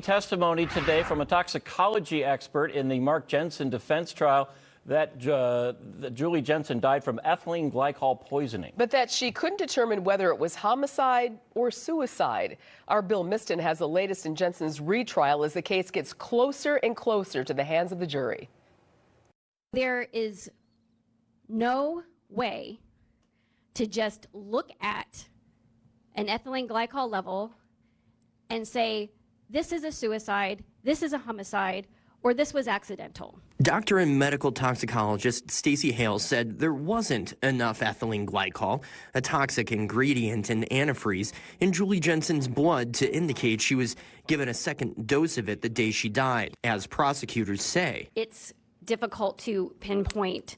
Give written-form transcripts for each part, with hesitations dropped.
Testimony today from a toxicology expert in the Mark Jensen defense trial that Julie Jensen died from ethylene glycol poisoning. But that she couldn't determine whether it was homicide or suicide. Our Bill Miston has the latest in Jensen's retrial as the case gets closer and closer to the hands of the jury. There is no way to just look at an ethylene glycol level and say, this is a suicide, this is a homicide, or this was accidental. Doctor and medical toxicologist Stacey Hale said there wasn't enough ethylene glycol, a toxic ingredient in antifreeze, in Julie Jensen's blood to indicate she was given a second dose of it the day she died, as prosecutors say. It's difficult to pinpoint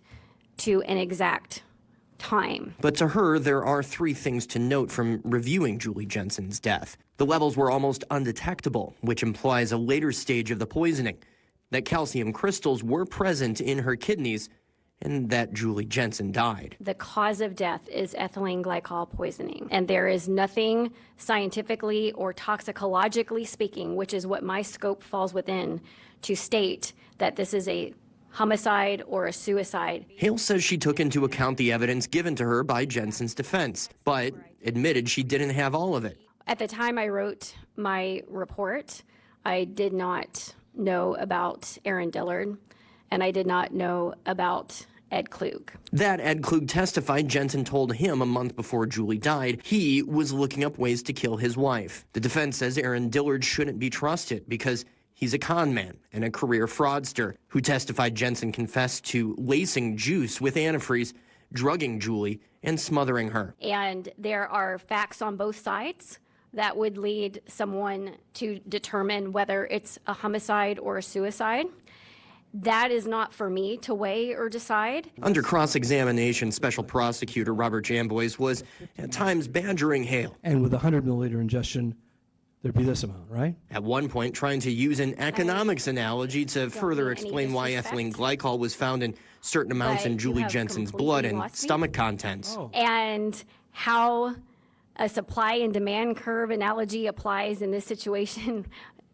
to an exact time. But to her, there are three things to note from reviewing Julie Jensen's death. The levels were almost undetectable, which implies a later stage of the poisoning, that calcium crystals were present in her kidneys, and that Julie Jensen died. The cause of death is ethylene glycol poisoning, and there is nothing scientifically or toxicologically speaking, which is what my scope falls within, to state that this is a homicide or a suicide. Hale says she took into account the evidence given to her by Jensen's defense, but admitted she didn't have all of it. At the time I wrote my report, I did not know about Aaron Dillard, and I did not know about Ed Klug. That Ed Klug testified Jensen told him a month before Julie died he was looking up ways to kill his wife. The defense says Aaron Dillard shouldn't be trusted because he's a con man and a career fraudster who testified Jensen confessed to lacing juice with antifreeze, drugging Julie, and smothering her. And there are facts on both sides that would lead someone to determine whether it's a homicide or a suicide. That is not for me to weigh or decide. Under cross-examination, Special Prosecutor Robert Jambois was at times badgering Hale. And with 100 milliliter ingestion, there'd be this amount, right? At one point, trying to use an economics analogy to further explain why ethylene glycol was found in certain amounts in Julie Jensen's blood and stomach contents. Oh. And how a supply and demand curve analogy applies in this situation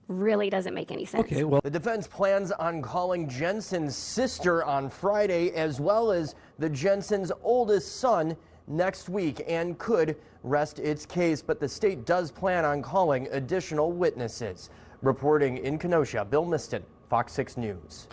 really doesn't make any sense. Okay, well, The defense plans on calling Jensen's sister on Friday, as well as the Jensen's oldest son next week, and could rest its case. But the state does plan on calling additional witnesses. Reporting in Kenosha, Bill Miston, FOX 6 News.